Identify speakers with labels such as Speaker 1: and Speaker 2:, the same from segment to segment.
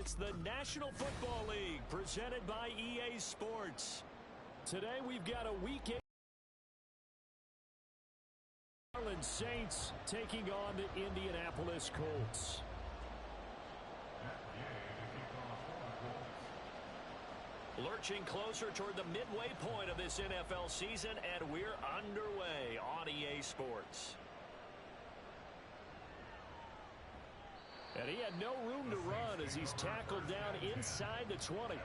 Speaker 1: It's the National Football League presented by EA Sports. Today we've got a Week 8 New Orleans Saints taking on the Indianapolis Colts. Lurching closer toward the midway point of this NFL season, and we're underway on EA Sports. And he had no room to run as he's tackled down inside the 20.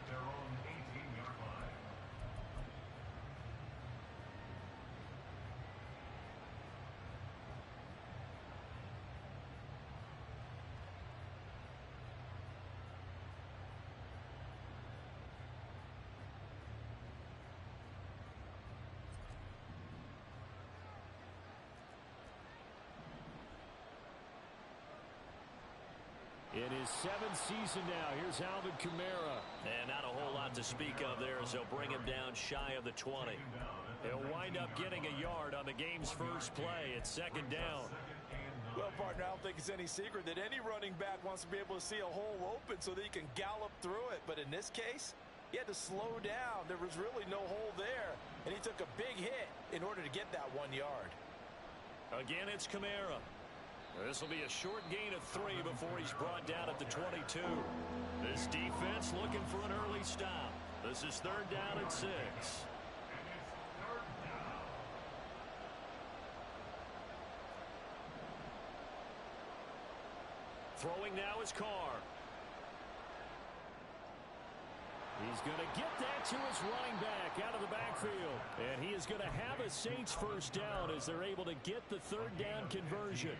Speaker 1: In his 7th season now, here's Alvin Kamara. And not a whole lot to speak of there as they'll bring him down shy of the 20. He'll wind up getting a yard on the game's first play. It's 2nd down.
Speaker 2: Well, partner, I don't think it's any secret that any running back wants to be able to see a hole open so that he can gallop through it. But in this case, he had to slow down. There was really no hole there, and he took a big hit in order to get that 1 yard.
Speaker 1: Again, it's Kamara. This will be a short gain of 3 before he's brought down at the 22. This defense looking for an early stop. This is 3rd down and 6. Throwing now is Carr. He's going to get that to his running back out of the backfield. And he is going to have a Saints first down as they're able to get the 3rd down conversion.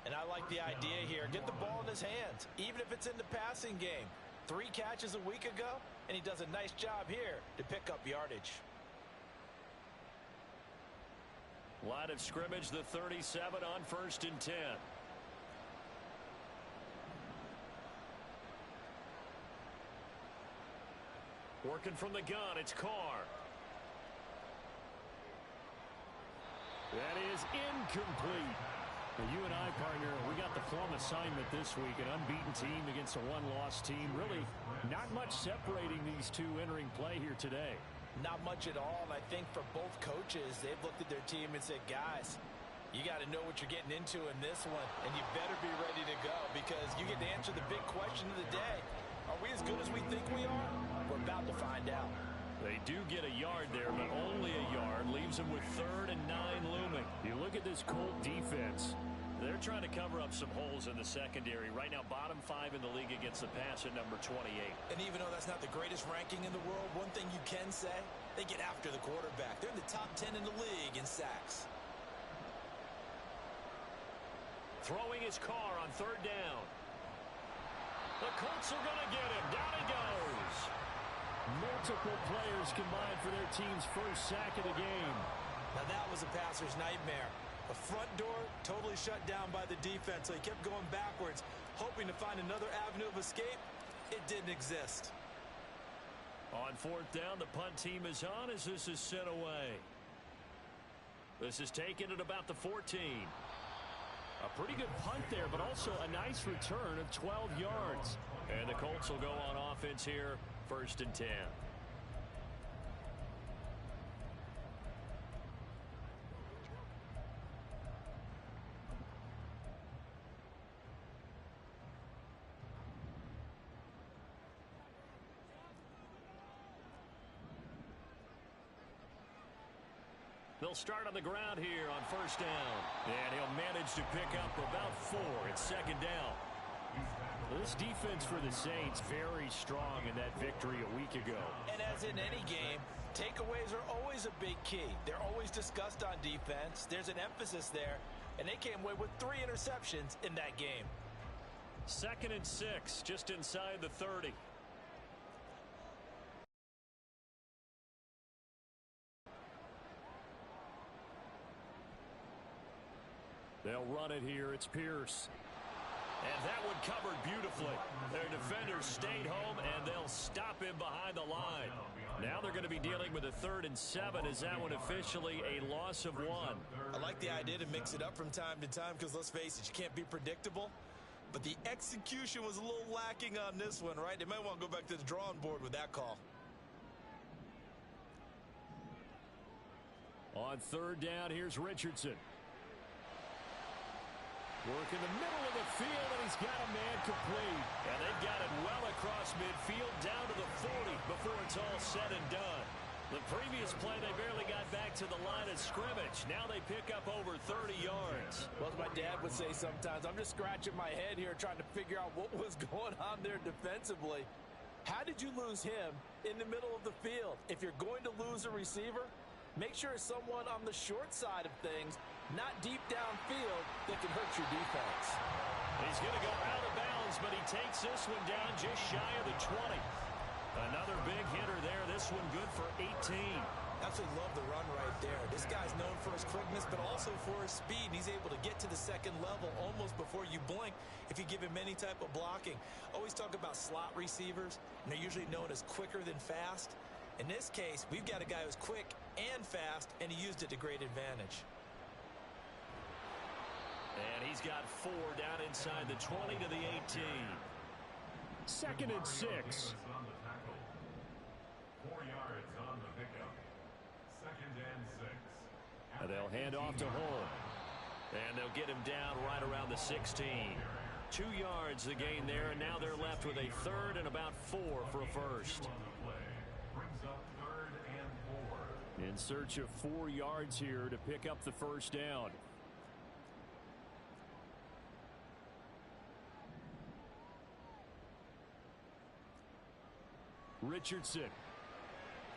Speaker 2: And I like the idea here. Get the ball in his hands, even if it's in the passing game. 3 catches a week ago, and he does a nice job here to pick up yardage.
Speaker 1: Line of scrimmage, the 37 on 1st and 10. Working from the gun, it's Carr. That is incomplete. Well, you and I, partner, we got the plum assignment this week. An unbeaten team against a one-loss team. Really not much separating these two entering play here today.
Speaker 2: Not much at all, and I think for both coaches, they've looked at their team and said, guys, you got to know what you're getting into in this one, and you better be ready to go because you get to answer the big question of the day. Are we as good as we think we are? We're about to find out.
Speaker 1: They do get a yard there, but only a yard. Leaves them with 3rd and 9 looming. You look at this Colt defense. They're trying to cover up some holes in the secondary. Right now, bottom 5 in the league against the pass at number 28.
Speaker 2: And even though that's not the greatest ranking in the world, one thing you can say, they get after the quarterback. They're in the top 10 in the league in sacks.
Speaker 1: Throwing his Carr on 3rd down. The Colts are going to get him. Down he goes. Multiple players combined for their team's first sack of the game.
Speaker 2: Now that was a passer's nightmare. The front door totally shut down by the defense, so he kept going backwards, hoping to find another avenue of escape. It didn't exist.
Speaker 1: On 4th down, the punt team is on as this is sent away. This is taken at about the 14. A pretty good punt there, but also a nice return of 12 yards. And the Colts will go on offense here, 1st and 10. They'll start on the ground here on 1st down. And he'll manage to pick up about 4. It's 2nd down. This defense for the Saints very strong in that victory a week ago.
Speaker 2: And as in any game, takeaways are always a big key. They're always discussed on defense. There's an emphasis there. And they came away with 3 interceptions in that game.
Speaker 1: 2nd and 6, just inside the 30. They'll run it here. It's Pierce. And that one covered beautifully. Their defenders stayed home, and they'll stop him behind the line. Now they're going to be dealing with a 3rd and 7. Is that one officially a loss of 1?
Speaker 2: I like the idea to mix it up from time to time because, let's face it, you can't be predictable. but the execution was a little lacking on this one, right? They might want to go back to the drawing board with that call.
Speaker 1: On third down, here's Richardson. Work in the middle of the field, and he's got a man complete. And they've got it well across midfield, down to the 40 before it's all said and done. The previous play, they barely got back to the line of scrimmage. Now they pick up over 30 yards.
Speaker 2: Well, as my dad would say sometimes, I'm just scratching my head here trying to figure out what was going on there defensively. How did you lose him in the middle of the field? If you're going to lose a receiver, make sure it's someone on the short side of things, not deep downfield, that can hurt your defense.
Speaker 1: He's going to go out of bounds, but he takes this one down just shy of the 20. Another big hitter there. This one good for 18.
Speaker 2: Absolutely love the run right there. This guy's known for his quickness, but also for his speed. He's able to get to the second level almost before you blink if you give him any type of blocking. Always talk about slot receivers, and they're usually known as quicker than fast. In this case, we've got a guy who's quick and fast, and he used it to great advantage.
Speaker 1: And he's got 4 down inside the 20 to the 18. 2nd and 6.
Speaker 3: 4 yards on the pickup. 2nd and 6.
Speaker 1: And they'll hand off to Hull. And they'll get him down right around the 16. 2 yards the gain there, and now they're left with a 3rd and about 4 for a first.
Speaker 3: Brings up 3rd and 4.
Speaker 1: In search of 4 yards here to pick up the first down. Richardson.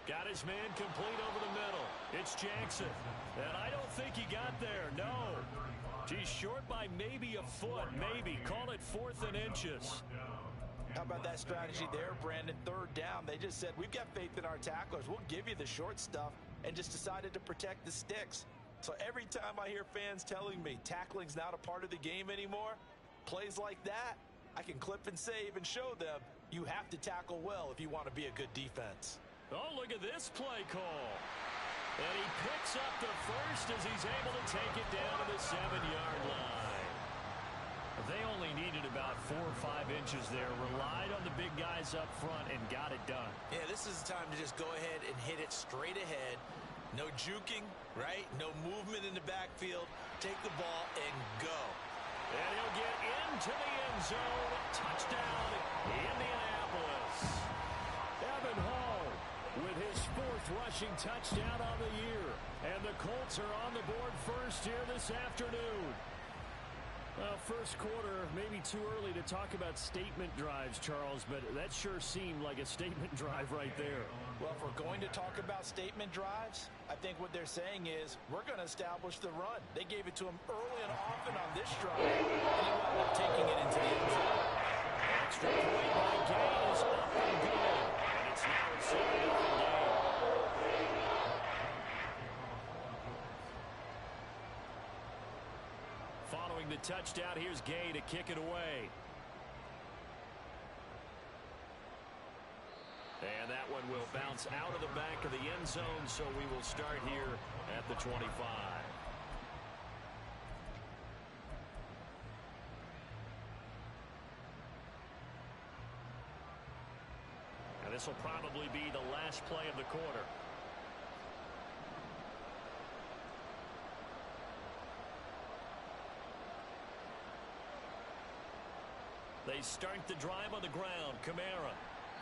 Speaker 1: Got his man complete over the middle. It's Jackson. And I don't think he got there. No. He's short by maybe a foot. Maybe. Call it 4th and inches.
Speaker 2: How about that strategy there, Brandon? 3rd down. They just said, we've got faith in our tacklers. We'll give you the short stuff, and just decided to protect the sticks. So every time I hear fans telling me tackling's not a part of the game anymore, plays like that, I can clip and save and show them you have to tackle well if you want to be a good defense.
Speaker 1: Oh, look at this play call. And he picks up the first as he's able to take it down to the 7-yard line. They only needed about 4 or 5 inches there. Relied on the big guys up front and got it done.
Speaker 2: Yeah, this is the time to just go ahead and hit it straight ahead. No juking, right? No movement in the backfield. Take the ball and go.
Speaker 1: And he'll get into the end zone. Touchdown, Indianapolis. Evan Hall with his 4th rushing touchdown on the year. And the Colts are on the board first here this afternoon. Well, first quarter, maybe too early to talk about statement drives, Charles, but that sure seemed like a statement drive right there.
Speaker 2: Well, if we're going to talk about statement drives, I think what they're saying is we're going to establish the run. They gave it to him early and often on this drive, and he wound up taking it into the end zone.
Speaker 1: Extra point by Gay is up and good, and it's now a 7-0 game. Following the touchdown, here's Gay to kick it away. And that one will bounce out of the back of the end zone, so we will start here at the 25. And this will probably be the last play of the quarter. They start the drive on the ground. Kamara.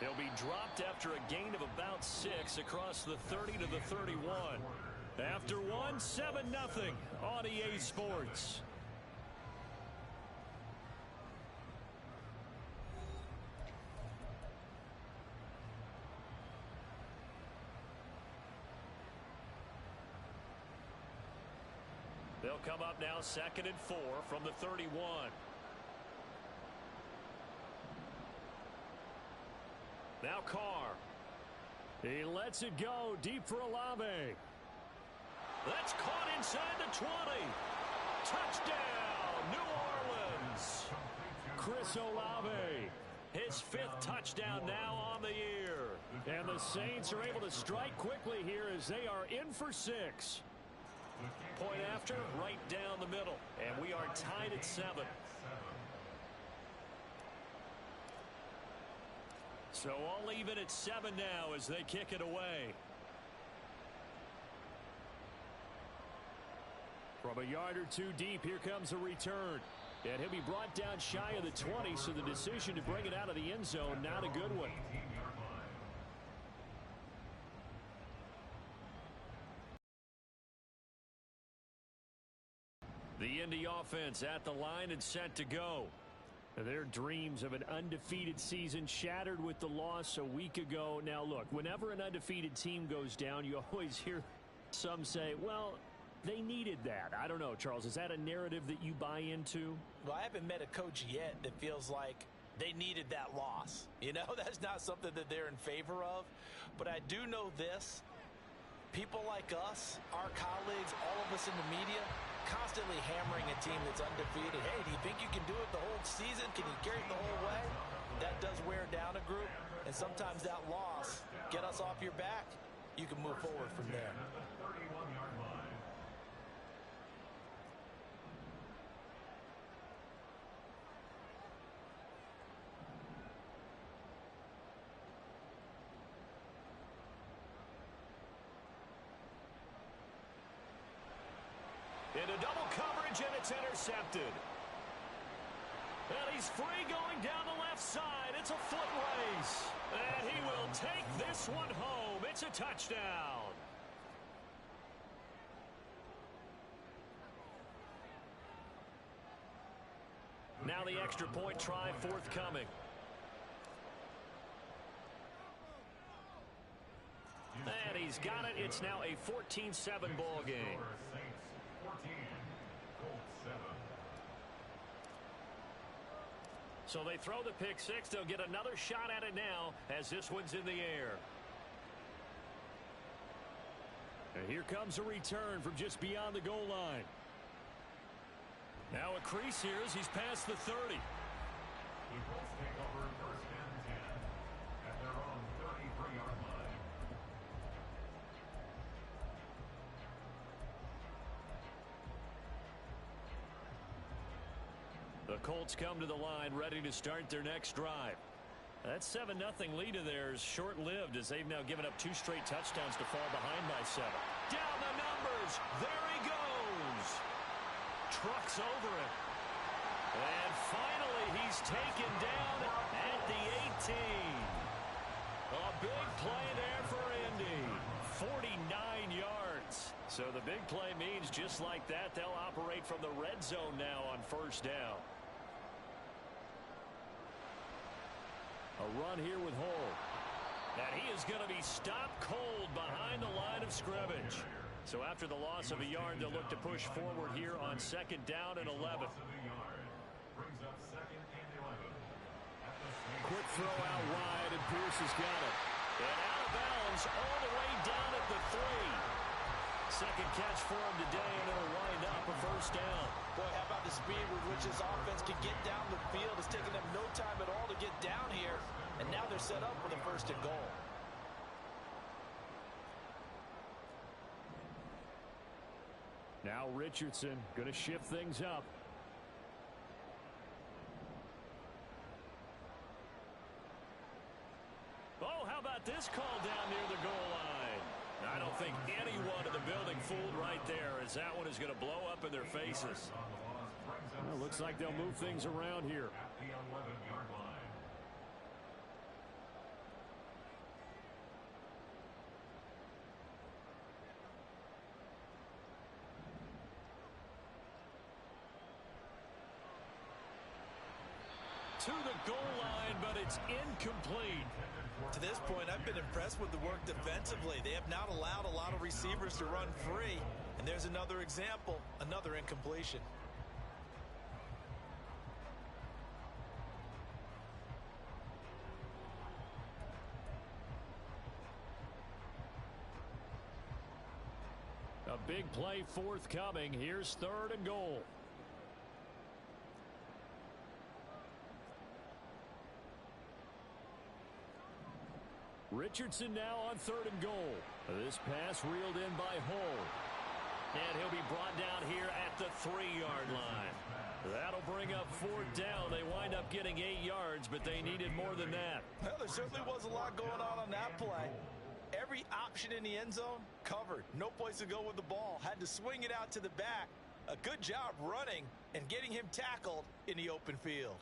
Speaker 1: They'll be dropped after a gain of about 6 across the 30 to the 31. After one, 7-0 on EA Sports. They'll come up now 2nd and 4 from the 31. Now Carr. He lets it go deep for Olave. That's caught inside the 20. Touchdown, New Orleans. Chris Olave. His 5th touchdown now on the year. And the Saints are able to strike quickly here as they are in for 6. Point after, right down the middle. And we are tied at 7. So all even at 7 now as they kick it away. From a yard or two deep, here comes a return. And he'll be brought down shy of the 20, so the decision to bring it out of the end zone, not a good one. The Indy offense at the line and set to go. Their dreams of an undefeated season shattered with the loss a week ago. Now, look, whenever an undefeated team goes down, you always hear some say, well, they needed that. I don't know, Charles. Is that a narrative that you buy into?
Speaker 2: Well, I haven't met a coach yet that feels like they needed that loss. You know, that's not something that they're in favor of. But I do know this. People like us, our colleagues, all of us in the media, constantly hammering a team that's undefeated. Hey, do you think you can do it the whole season? Can you carry it the whole way? That does wear down a group, and sometimes that loss, get us off your back, you can move forward from there.
Speaker 1: Into double coverage, and it's intercepted. And he's free going down the left side. It's a foot race. And he will take this one home. It's a touchdown. Now the extra point try forthcoming. And he's got it. It's now a 14-7 ball game. So they throw the pick six. They'll get another shot at it now as this one's in the air. And here comes a return from just beyond the goal line. Now a crease here as he's past the 30.
Speaker 3: The Colts take over first and 10 at their own 33-yard line.
Speaker 1: The Colts come to the line ready to start their next drive. That 7-0 lead of theirs short-lived as they've now given up 2 straight touchdowns to fall behind by 7. Down the numbers. There he goes. Trucks over it. And finally he's taken down at the 18. A big play there for Indy. 49 yards. So the big play means just like that, they'll operate from the red zone now on first down. A run here with Hull. And he is going to be stopped cold behind the line of scrimmage. So after the loss of a yard, they'll look to push forward here on second down and 11. Quick throw out wide, and Pierce has got it. And out of bounds all the way down at the 3. Second catch for him today, and it'll wind up a first down.
Speaker 2: Boy, how about the speed with which his offense can get down the field? It's taken them no time at all to get down here, and now they're set up for the first and goal.
Speaker 1: Now Richardson going to shift things up. Oh, how about this call down near the goal line? I don't think anyone in the building fooled right there, as that one is going to blow up in their faces. Well, looks like they'll move things around here.
Speaker 3: At the 11-yard line.
Speaker 2: To the goal line, but it's incomplete. To this point, I've been impressed with the work defensively. They have not allowed a lot of receivers to run free. And there's another example, another incompletion.
Speaker 1: A big play forthcoming. Here's third and goal. Richardson now on third and goal. This pass reeled in by Hull. And he'll be brought down here at the 3-yard line. That'll bring up 4th down. They wind up getting 8 yards, but they needed more than that.
Speaker 2: Well, there certainly was a lot going on that play. Every option in the end zone covered. No place to go with the ball. Had to swing it out to the back. A good job running and getting him tackled in the open field.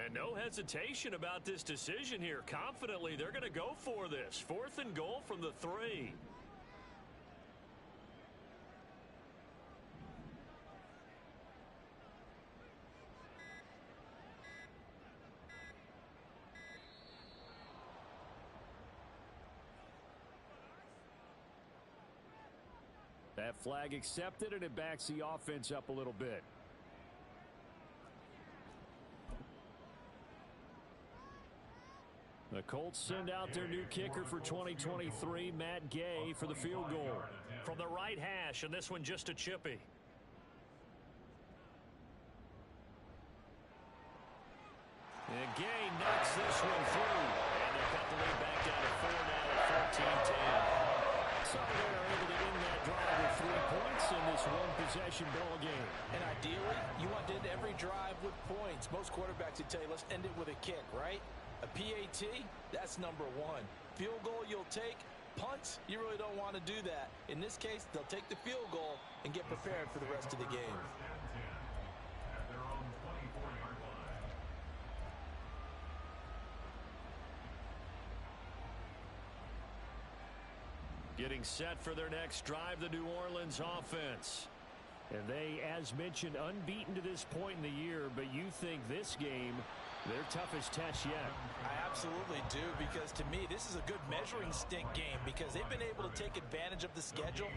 Speaker 1: And no hesitation about this decision here. Confidently, they're going to go for this. 4th and goal from the 3. That flag accepted, and it backs the offense up a little bit. The Colts send out their new kicker for 2023, Matt Gay, for the field goal. From the right hash, and this one just a chippy. And Gay knocks this one through. And they cut the lead back down to 4 now at 14-10. So they're able to end that drive with 3 points in this one-possession ball game.
Speaker 2: And ideally, you want to end every drive with points. Most quarterbacks would tell you, let's end it with a kick, right? A PAT, that's number 1. Field goal you'll take. Punts, you really don't want to do that. In this case, they'll take the field goal and get prepared for the rest of the game.
Speaker 3: At their own 24-yard line.
Speaker 1: Getting set for their next drive, the New Orleans offense. And they, as mentioned, unbeaten to this point in the year, but you think this game their toughest test yet.
Speaker 2: I absolutely do, because to me, this is a good measuring stick game because they've been able to take advantage of the schedule.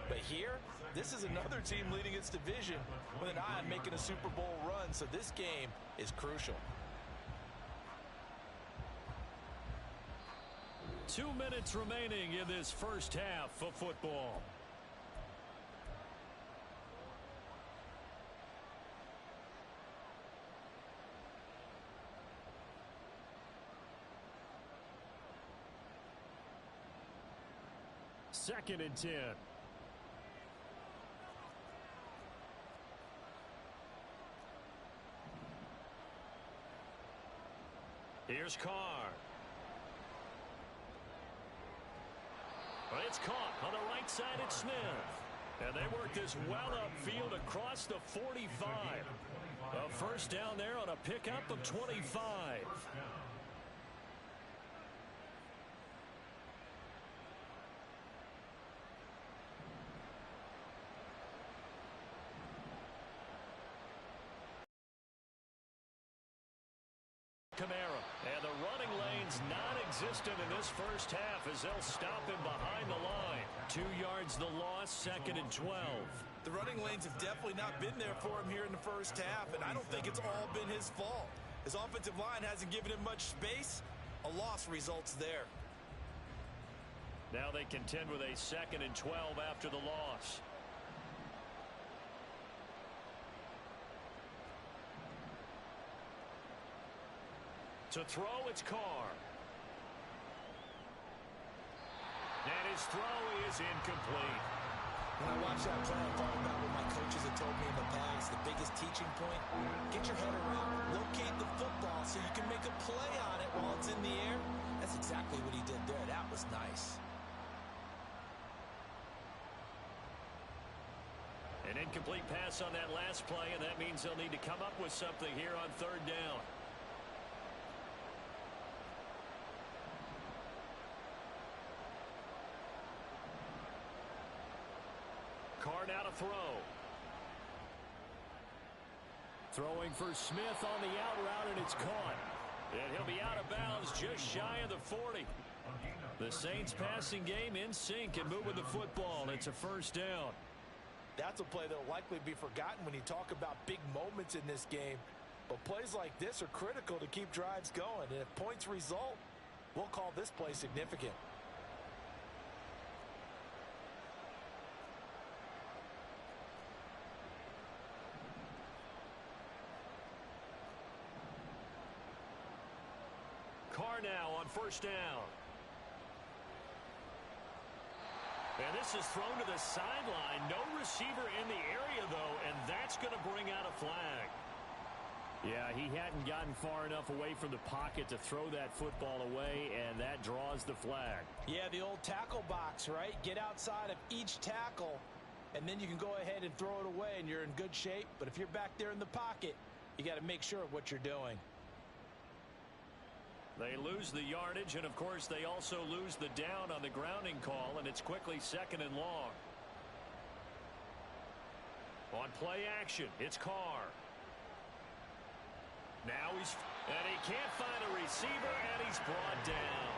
Speaker 2: But here, this is another team leading its division with an eye on making a Super Bowl run, so this game is crucial.
Speaker 1: 2 minutes remaining in this first half of football. Second and 10. Here's Carr. It's caught on the right side. It's Smith. And they work this well upfield across the 45. A first down there on a pickup of 25. Kamara, and the running lane's non-existent in this first half as they'll stop him behind the line. 2 yards the loss, 2nd and 12.
Speaker 2: The running lanes have definitely not been there for him here in the first half, and I don't think it's all been his fault. His offensive line hasn't given him much space. A loss results there.
Speaker 1: Now they contend with a 2nd and 12 after the loss. To throw, it's Carr. And his throw is incomplete.
Speaker 2: When I watched that play, I thought about what my coaches had told me in the past. The biggest teaching point, get your head around, locate the football so you can make a play on it while it's in the air. That's exactly what he did there. That was nice.
Speaker 1: An incomplete pass on that last play, and that means they'll need to come up with something here on 3rd down. Carr now to throw. Throwing for Smith on the out route, and it's caught. And he'll be out of bounds just shy of the 40. The Saints passing game in sync and moving the football. It's a first down.
Speaker 2: That's a play that will likely be forgotten when you talk about big moments in this game. But plays like this are critical to keep drives going. And if points result, we'll call this play significant.
Speaker 1: Carr now on first down. And this is thrown to the sideline. No receiver in the area, though, and that's going to bring out a flag. Yeah, he hadn't gotten far enough away from the pocket to throw that football away, and that draws the flag.
Speaker 2: Yeah, the old tackle box, right? Get outside of each tackle, and then you can go ahead and throw it away, and you're in good shape. But if you're back there in the pocket, you got to make sure of what you're doing.
Speaker 1: They lose the yardage, and, of course, they also lose the down on the grounding call, and it's quickly 2nd and long. On play action, it's Carr. Now and he can't find a receiver, and he's brought down.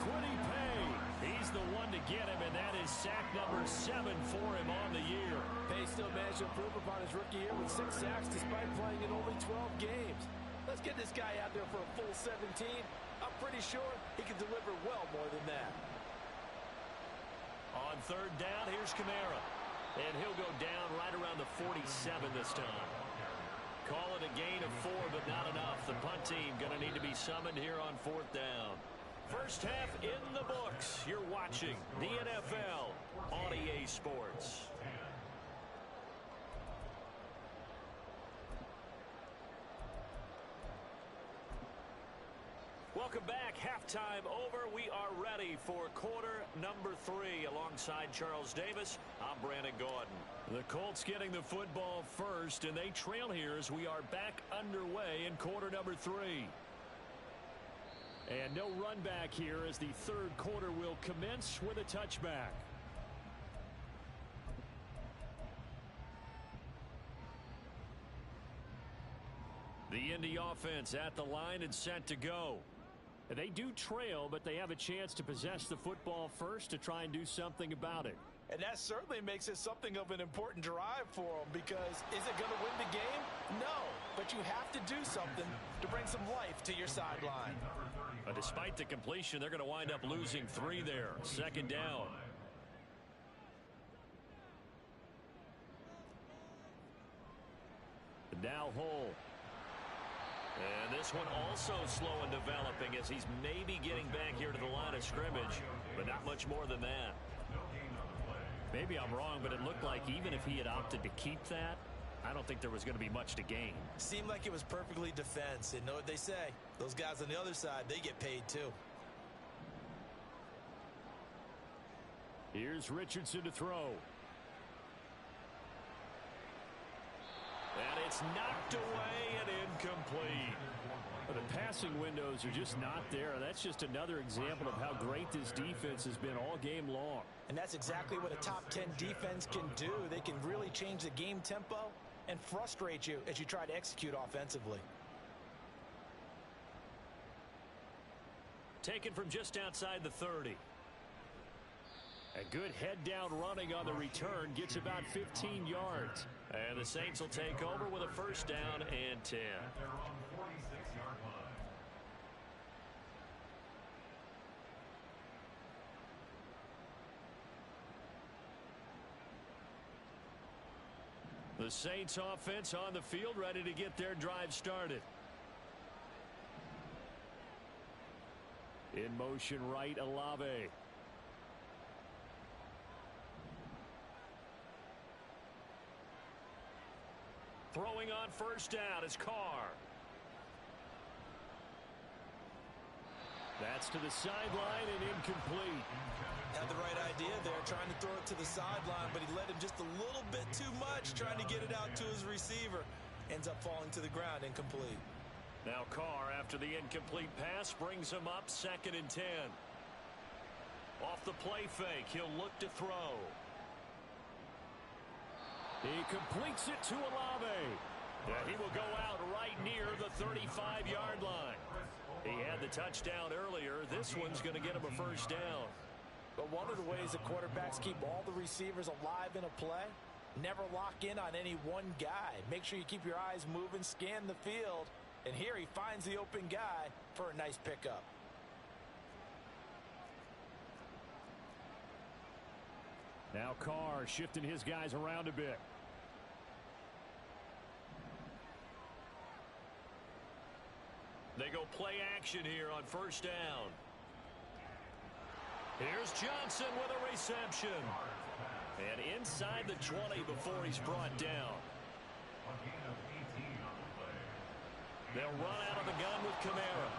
Speaker 1: Quiddy Pay, he's the one to get him, and that is sack number 7 for him on the year.
Speaker 2: Pay still managed to improve upon his rookie year with 6 sacks despite playing in only 12 games. Let's get this guy out there for a full 17. I'm pretty sure he can deliver well more than that.
Speaker 1: On 3rd down, here's Kamara. And he'll go down right around the 47 this time. Call it a gain of 4, but not enough. The punt team going to need to be summoned here on 4th down. First half in the books. You're watching the NFL on EA Sports. Welcome back. Halftime over. We are ready for quarter number 3. Alongside Charles Davis, I'm Brandon Gaudin. The Colts getting the football first, and they trail here as we are back underway in quarter number 3. And no run back here as the 3rd quarter will commence with a touchback. The Indy offense at the line and set to go. They do trail, but they have a chance to possess the football first to try and do something about it.
Speaker 2: And that certainly makes it something of an important drive for them, because is it going to win the game? No, but you have to do something to bring some life to your sideline.
Speaker 1: Despite the completion, they're going to wind up losing 3 there. 2nd down. Now Hole. And this one also slow in developing as he's maybe getting back here to the line of scrimmage, but not much more than that. Maybe I'm wrong, but it looked like even if he had opted to keep that, I don't think there was going to be much to gain.
Speaker 2: Seemed like it was perfectly defense. And know what they say? Those guys on the other side, they get paid too.
Speaker 1: Here's Richardson to throw. And it's knocked away and incomplete. The passing windows are just not there. That's just another example of how great this defense has been all game long.
Speaker 2: And that's exactly what a top 10 defense can do. They can really change the game tempo and frustrate you as you try to execute offensively.
Speaker 1: Taken from just outside the 30. A good head down running on the return, gets about 15 yards. And the Saints will take over with a 1st down and 10. The Saints offense on the field, ready to get their drive started. In motion right, Olave. Throwing on 1st down is Carr. That's to the sideline and incomplete.
Speaker 2: Had the right idea there, trying to throw it to the sideline, but he led him just a little bit too much, trying to get it out to his receiver. Ends up falling to the ground, incomplete.
Speaker 1: Now Carr, after the incomplete pass, brings him up 2nd and 10. Off the play fake, he'll look to throw. He completes it to Olave. He will go out right near the 35-yard line. He had the touchdown earlier. This one's going to get him a 1st down.
Speaker 2: But one of the ways the quarterbacks keep all the receivers alive in a play, never lock in on any one guy. Make sure you keep your eyes moving, scan the field, and here he finds the open guy for a nice pickup.
Speaker 1: Now Carr shifting his guys around a bit. They go play action here on first down. Here's Johnson with a reception. And inside the 20 before he's brought down. They'll run out of the gun with Kamara.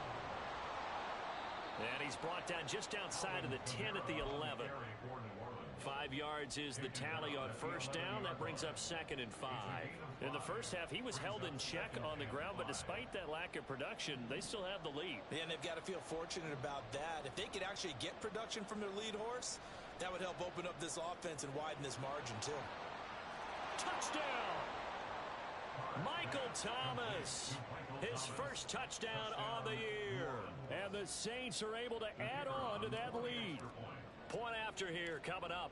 Speaker 1: And he's brought down just outside of the 10 at the 11. 5 yards is the tally on first down. That brings up 2nd and 5. In the first half, he was held in check on the ground, but despite that lack of production, they still have the lead.
Speaker 2: Yeah, and they've got to feel fortunate about that. If they could actually get production from their lead horse, that would help open up this offense and widen this margin, too.
Speaker 1: Touchdown! Michael Thomas, his first touchdown on the year. And the Saints are able to add on to that lead. Point after here coming up.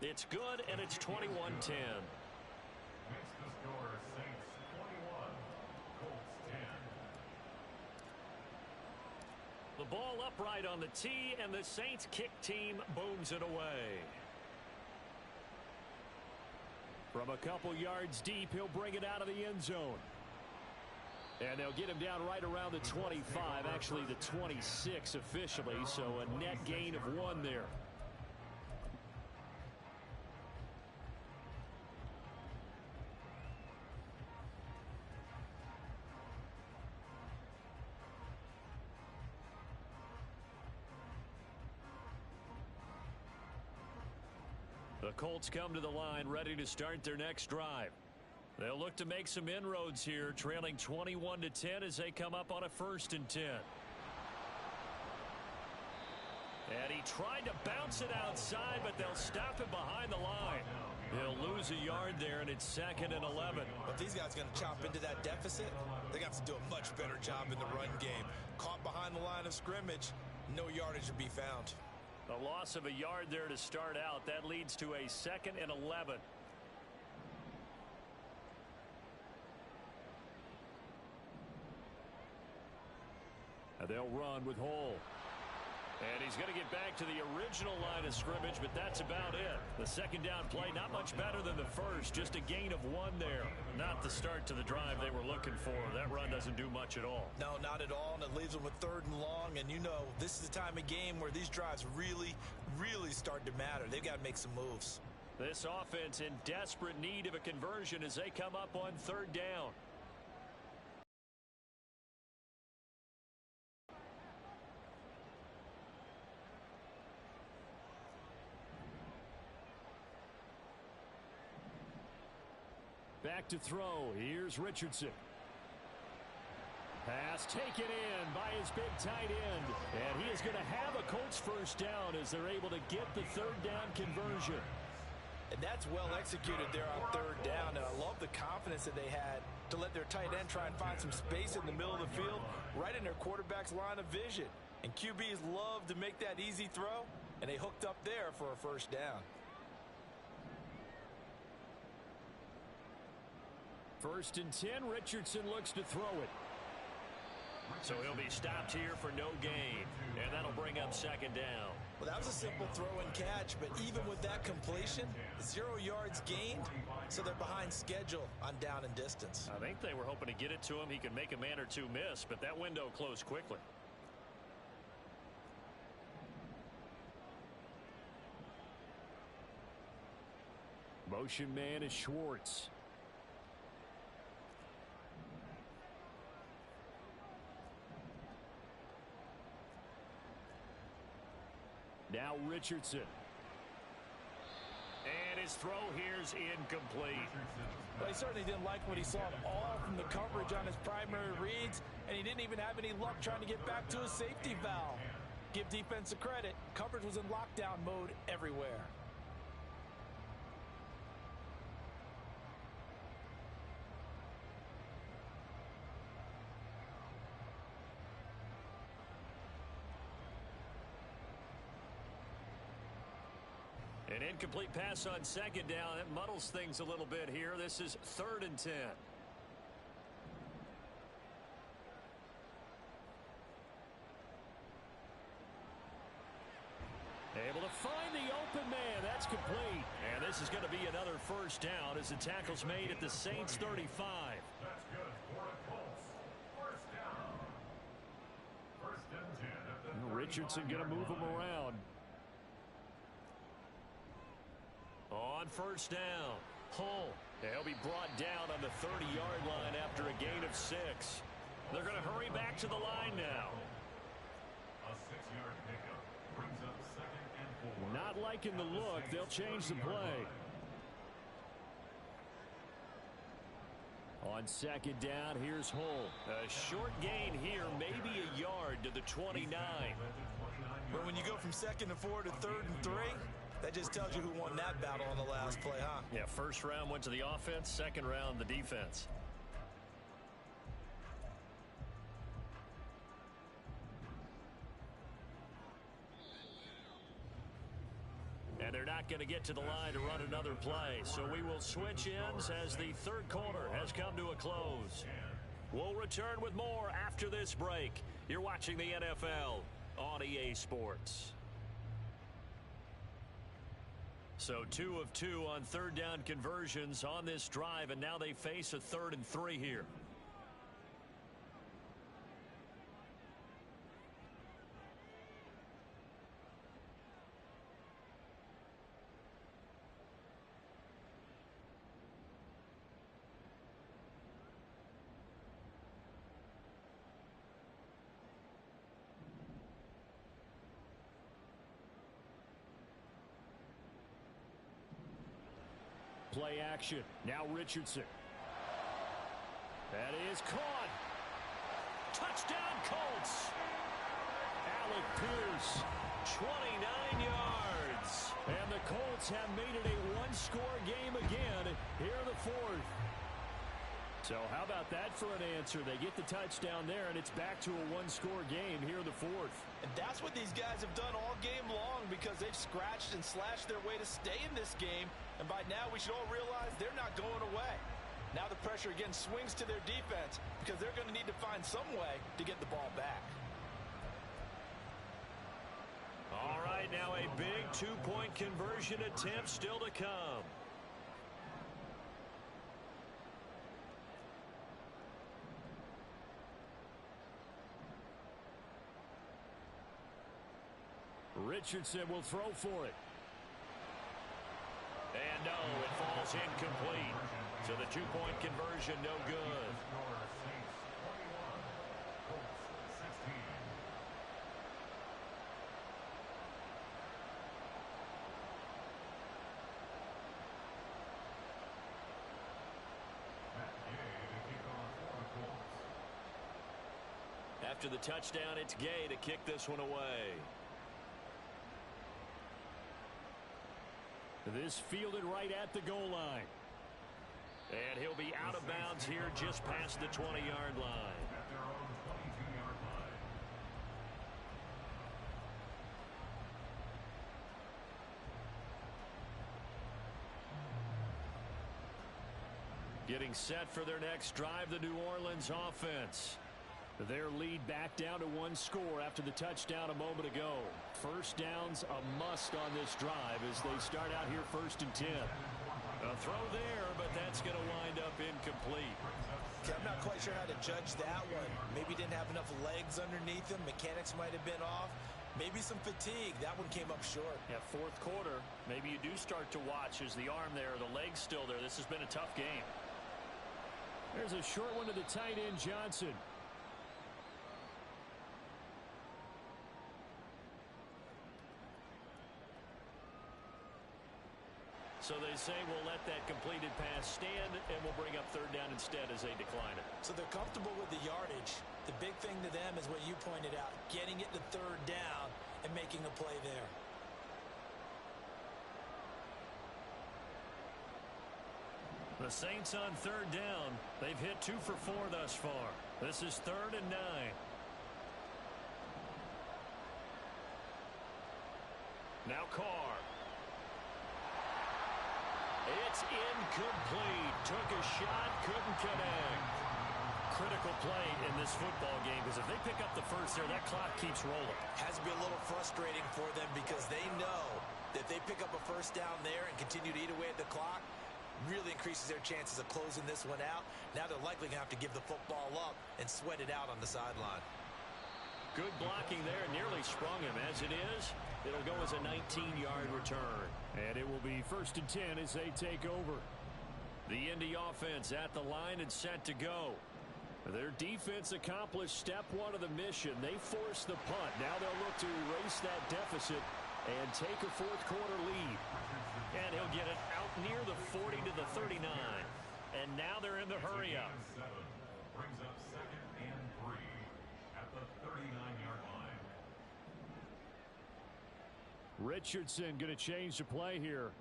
Speaker 1: It's good, and it's 21-10.
Speaker 3: Makes the score Saints 21, Colts 10.
Speaker 1: The ball upright on the tee, and the Saints kick team booms it away. From a couple yards deep, he'll bring it out of the end zone. And they'll get him down right around the 25, actually the 26 officially, so a net gain of 1 there. The Colts come to the line ready to start their next drive. They'll look to make some inroads here, trailing 21-10 as they come up on a 1st and 10. And he tried to bounce it outside, but they'll stop him behind the line. He'll lose a yard there, and it's 2nd and 11.
Speaker 2: But these guys are going to chop into that deficit. They got to do a much better job in the run game. Caught behind the line of scrimmage, no yardage to be found.
Speaker 1: A loss of a yard there to start out. That leads to a 2nd and 11. And they'll run with Hole. And he's going to get back to the original line of scrimmage, but that's about it. The 2nd down play, not much better than the first. Just a gain of 1 there. Not the start to the drive they were looking for. That run doesn't do much at all.
Speaker 2: No, not at all, and it leaves them with 3rd and long. And you know, this is the time of game where these drives really, really start to matter. They've got to make some moves.
Speaker 1: This offense in desperate need of a conversion as they come up on 3rd down. Back to throw. Here's Richardson. Pass taken in by his big tight end. And he is going to have a Colts 1st down as they're able to get the 3rd down conversion.
Speaker 2: And that's well executed there on 3rd down. And I love the confidence that they had to let their tight end try and find some space in the middle of the field, right in their quarterback's line of vision. And QBs love to make that easy throw, and they hooked up there for a 1st down.
Speaker 1: 1st and 10, Richardson looks to throw it. So he'll be stopped here for no gain, and that'll bring up 2nd down.
Speaker 2: Well, that was a simple throw and catch, but even with that completion, 0 yards gained, so they're behind schedule on down and distance.
Speaker 1: I think they were hoping to get it to him. He could make a man or two miss, but that window closed quickly. Motion man is Schwartz. Now Richardson. And his throw here's incomplete.
Speaker 2: Well, he certainly didn't like what he saw at all from the coverage on his primary reads, and he didn't even have any luck trying to get back to his safety valve. Give defense a credit. Coverage was in lockdown mode everywhere.
Speaker 1: An incomplete pass on 2nd down. It muddles things a little bit here. This is 3rd and 10. Able to find the open man. That's complete. And this is going to be another 1st down as the tackle's made at the Saints 35.
Speaker 3: That's good for the Colts. 1st
Speaker 1: Richardson going to move him around. On first down, Hull. He'll be brought down on the 30-yard line after a gain of 6. They're going to hurry back to the line now.
Speaker 3: A 6-yard pickup brings up 2nd and 4.
Speaker 1: Not liking the look. They'll change the play. On second down, here's Hull. A short gain here, maybe a yard to the 29.
Speaker 2: But when you go from 2nd and 4 to 3rd and 3, that just tells you who won that battle on the last play, huh?
Speaker 1: Yeah, first round went to the offense, second round the defense. And they're not going to get to the line to run another play. So we will switch ends as the third quarter has come to a close. We'll return with more after this break. You're watching the NFL on EA Sports. So 2 of 2 on third down conversions on this drive, and now they face a 3rd and 3 here. Play action. Now Richardson. That is caught. Touchdown Colts. Alec Pierce, 29 yards. And the Colts have made it a one-score game again here in the 4th. So how about that for an answer? They get the touchdown there, and it's back to a one-score game here in the 4th.
Speaker 2: And that's what these guys have done all game long, because they've scratched and slashed their way to stay in this game. And by now, we should all realize they're not going away. Now the pressure again swings to their defense, because they're going to need to find some way to get the ball back.
Speaker 1: All right, now a big two-point conversion attempt still to come. Richardson will throw for it. And no, it falls incomplete. So the two-point conversion no good. After the touchdown, it's Gay to kick this one away. This fielded right at the goal line. And he'll be out of bounds here just past the 20-yard line.
Speaker 3: At their own 22-yard line.
Speaker 1: Getting set for their next drive, the New Orleans offense. Their lead back down to one score after the touchdown a moment ago. First down's a must on this drive as they start out here 1st and 10. A throw there, but that's going to wind up incomplete.
Speaker 2: Okay, I'm not quite sure how to judge that one. Maybe didn't have enough legs underneath him. Mechanics might have been off. Maybe some fatigue. That one came up short.
Speaker 1: Yeah, 4th quarter, maybe you do start to watch as the arm there, the leg's still there. This has been a tough game. There's a short one to the tight end, Johnson. So they say we'll let that completed pass stand, and we'll bring up 3rd down instead as they decline it.
Speaker 2: So they're comfortable with the yardage. The big thing to them is what you pointed out, getting it to 3rd down and making a play there.
Speaker 1: The Saints on 3rd down. They've hit 2 for 4 thus far. This is 3rd and 9. Now Carr. It's incomplete. Took a shot, couldn't connect. Critical play in this football game, because if they pick up the first there, that clock keeps rolling.
Speaker 2: Has to be a little frustrating for them, because they know that if they pick up a first down there and continue to eat away at the clock, really increases their chances of closing this one out. Now they're likely going to have to give the football up and sweat it out on the sideline.
Speaker 1: Good blocking there. Nearly sprung him. As it is, it'll go as a 19-yard return.
Speaker 4: And it will be 1st and 10 as they take over.
Speaker 1: The Indy offense at the line and set to go. Their defense accomplished step one of the mission. They forced the punt. Now they'll look to erase that deficit and take a fourth-quarter lead. And he'll get it out near the 40 to the 39. And now they're in the hurry-up.
Speaker 3: Brings up 2nd and 3 at the 39-yard line.
Speaker 4: Richardson going to change the play here.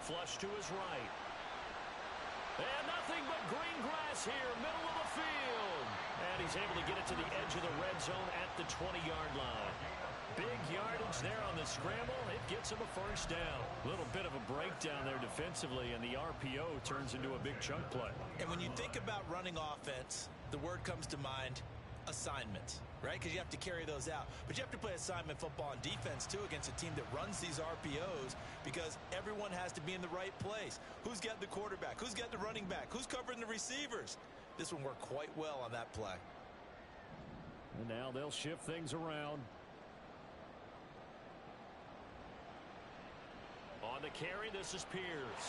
Speaker 1: Flush to his right. And nothing but green grass here, middle of the field. And he's able to get it to the edge of the red zone at the 20-yard line. Big yardage there on the scramble. It gets him a first down. A little bit of a breakdown there defensively, and the RPO turns into a big chunk play.
Speaker 2: And when you think about running offense, the word comes to mind, assignments, right? Because you have to carry those out. But you have to play assignment football on defense, too, against a team that runs these RPOs because everyone has to be in the right place. Who's got the quarterback? Who's got the running back? Who's covering the receivers? This one worked quite well on that play.
Speaker 4: And now they'll shift things around.
Speaker 1: On the carry, this is Pierce.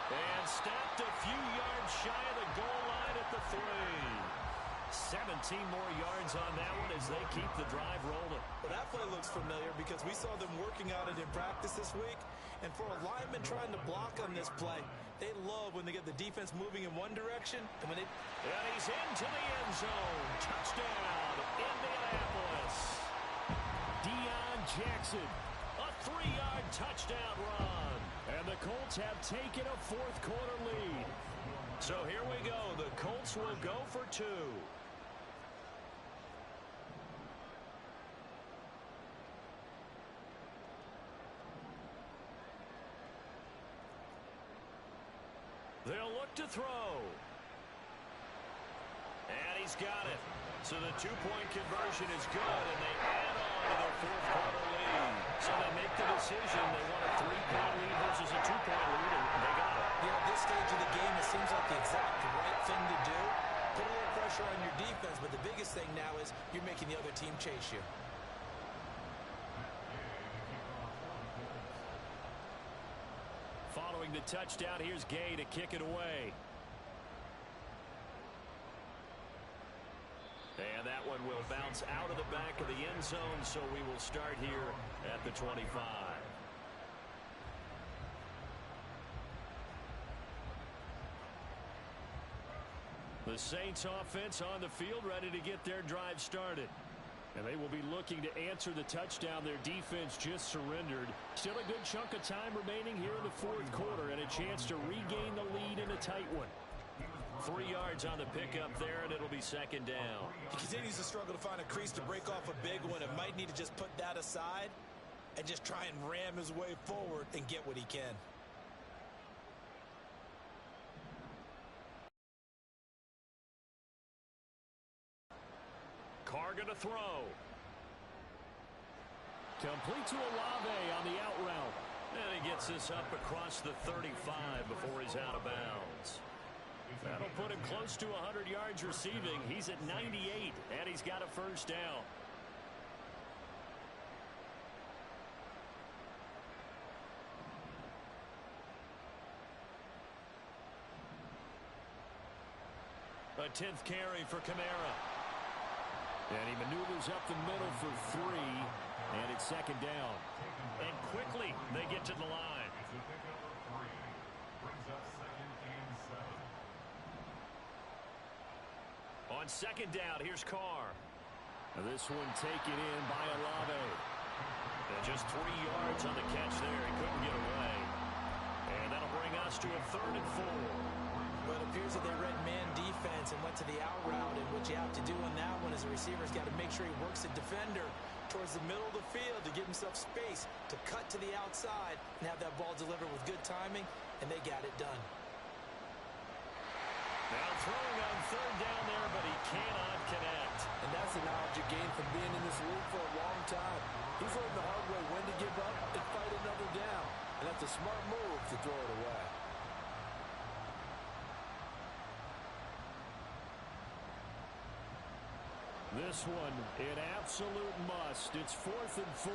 Speaker 1: And stopped a few yards shy of the goal line at the 3. 17 more yards on that one as they keep the drive rolling.
Speaker 2: Well, that play looks familiar because we saw them working on it in practice this week. And for a lineman trying to block on this play, they love when they get the defense moving in one direction. And
Speaker 1: he's into the end zone. Touchdown, Indianapolis.
Speaker 4: Deion Jackson.
Speaker 1: A 3-yard touchdown run.
Speaker 4: And the Colts have taken a fourth-quarter lead.
Speaker 1: So here we go. The Colts will go for 2. They'll look to throw. And he's got it. So the 2-point conversion is good, and they add on to their fourth-quarter lead. So they make the decision. They want a 3-point lead versus a 2-point lead, and they got it.
Speaker 2: At this stage of the game, it seems like the exact right thing to do. Put a little pressure on your defense, but the biggest thing now is you're making the other team chase you.
Speaker 1: Following the touchdown, here's Gay to kick it away. And that one will bounce out of the back of the end zone, so we will start here at the 25. The Saints offense on the field ready to get their drive started. And they will be looking to answer the touchdown their defense just surrendered. Still a good chunk of time remaining here in the fourth quarter and a chance to regain the lead in a tight one. 3 yards on the pickup there, and it'll be second down.
Speaker 2: He continues to struggle to find a crease to break off a big one and might need to just put that aside and just try and ram his way forward and get what he can.
Speaker 1: Carr gonna throw.
Speaker 4: Complete to Olave on the out route.
Speaker 1: And he gets this up across the 35 before he's out of bounds. That'll put him close to 100 yards receiving. He's at 98, and he's got a first down. A 10th carry for Kamara.
Speaker 4: And he maneuvers up the middle for 3, and it's second down.
Speaker 1: And quickly, they get to the line.
Speaker 3: It's a pickup of 3. Brings up 2nd and 7.
Speaker 1: On second down, here's Carr.
Speaker 4: Now this one taken in by Olave.
Speaker 1: And just 3 yards on the catch there. He couldn't get away. And that'll bring us to a 3rd and 4.
Speaker 2: Well, it appears that they read man defense and went to the out route, and what you have to do on that one is the receiver's got to make sure he works the defender towards the middle of the field to give himself space to cut to the outside and have that ball delivered with good timing, and they got it done.
Speaker 1: Now throwing on third down there, but he cannot connect.
Speaker 2: And that's the knowledge you gain from being in this league for a long time. He's learned the hard way when to give up and fight another down. And that's a smart move to throw it away.
Speaker 4: This one, an absolute must. It's 4th and 4.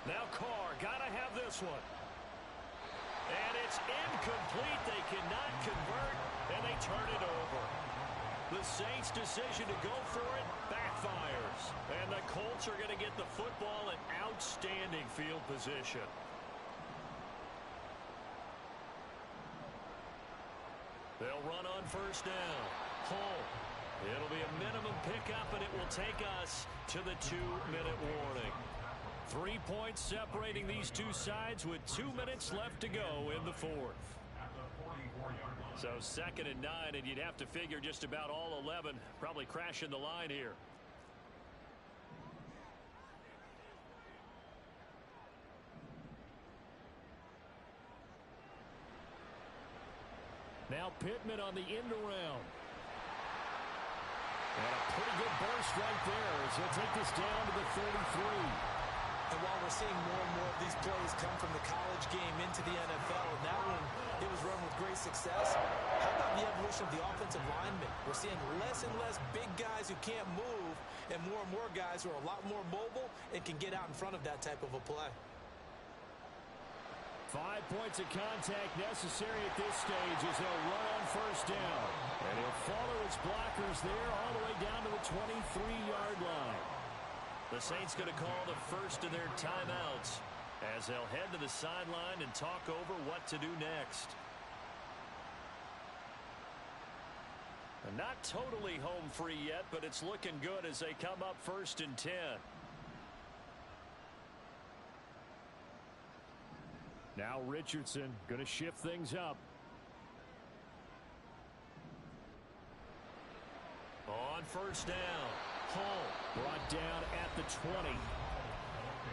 Speaker 1: Now Carr, gotta have this one. And it's incomplete. They cannot convert, and they turn it over. The Saints' decision to go for it backfires. And the Colts are going to get the football in outstanding field position. They'll run on first down. Home. It'll be a minimum pickup, and it will take us to the 2-minute warning. 3 points separating these two sides with 2 minutes left to go in the fourth. So 2nd and 9, and you'd have to figure just about all 11 probably crashing the line here.
Speaker 4: Now Pittman on the end around. And a pretty good burst right there as he'll take this down to the 33.
Speaker 2: And while we're seeing more and more of these plays come from the college game into the NFL, and that one, it was run with great success, how about the evolution of the offensive linemen? We're seeing less and less big guys who can't move and more guys who are a lot more mobile and can get out in front of that type of a play.
Speaker 4: 5 points of contact necessary at this stage as they'll run on first down. And he'll follow his blockers there all the way down to the 23-yard line.
Speaker 1: The Saints going to call the first of their timeouts as they'll head to the sideline and talk over what to do next. And not totally home free yet, but it's looking good as they come up 1st and 10.
Speaker 4: Now Richardson going to shift things up.
Speaker 1: On first down, Hall
Speaker 4: Brought down at the 20.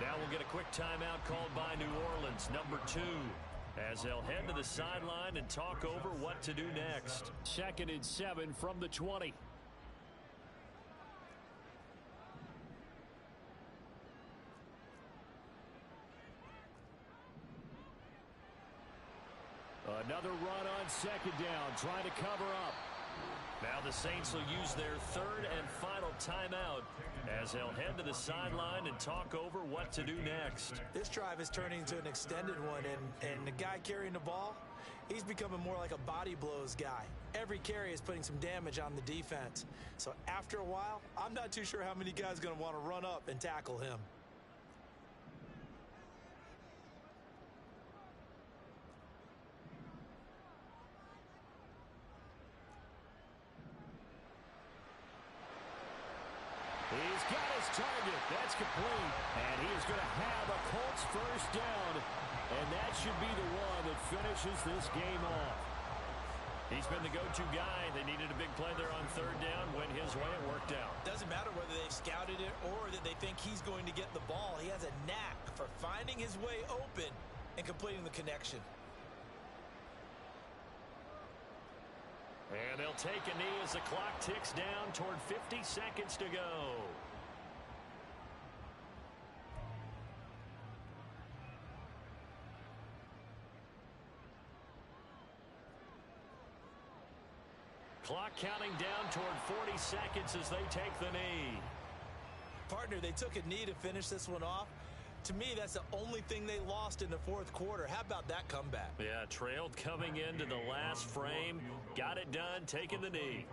Speaker 1: Now we'll get a quick timeout called by New Orleans, number 2, as they'll head to the sideline and talk over what to do next.
Speaker 4: 2nd and 7 from the 20. Another run on 2nd down, trying to cover up.
Speaker 1: Now the Saints will use their 3rd and final timeout as they'll head to the sideline and talk over what to do next.
Speaker 2: This drive is turning into an extended one, and the guy carrying the ball, he's becoming more like a body blows guy. Every carry is putting some damage on the defense. So after a while, I'm not too sure how many guys are going to want to run up and tackle him.
Speaker 4: He's got his target. That's complete. And he is going to have a Colts first down. And that should be the one that finishes this game off.
Speaker 1: He's been the go-to guy. They needed a big play there on 3rd down. Went his way. It worked out.
Speaker 2: Doesn't matter whether they've scouted it or that they think he's going to get the ball. He has a knack for finding his way open and completing the connection.
Speaker 1: And they'll take a knee as the clock ticks down toward 50 seconds to go. Clock counting down toward 40 seconds as they take the knee.
Speaker 2: Partner, they took a knee to finish this one off. To me, that's the only thing they lost in the 4th quarter. How about that comeback?
Speaker 1: Yeah, trailed coming into the last frame. Got it done, taking the knee.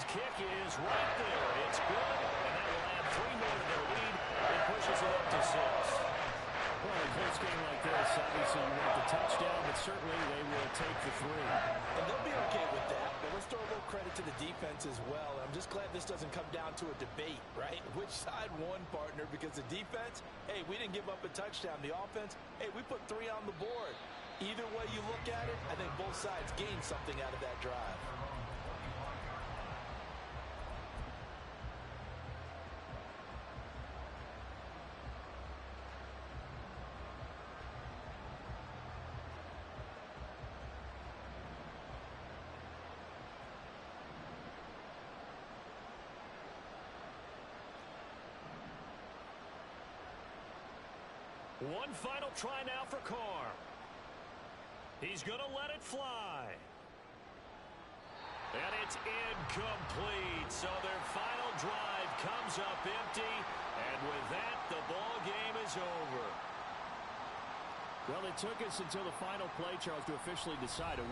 Speaker 1: Kick is right there. It's good, and that will add 3 more to their lead. It pushes it up to 6.
Speaker 4: Well, in a close game like this, obviously you want the touchdown, but certainly they will take the 3.
Speaker 2: And they'll be okay with that, but let's throw a little credit to the defense. defense as well. I'm just glad this doesn't come down to a debate, right? Which side won, partner? Because the defense, hey, we didn't give up a touchdown. The offense, hey, we put 3 on the board. Either way you look at it, I think both sides gained something out of that drive.
Speaker 1: One final try now for Carr. He's going to let it fly. And it's incomplete. So their final drive comes up empty. And with that, the ball game is over.
Speaker 4: Well, it took us until the final play, Charles, to officially decide a winner.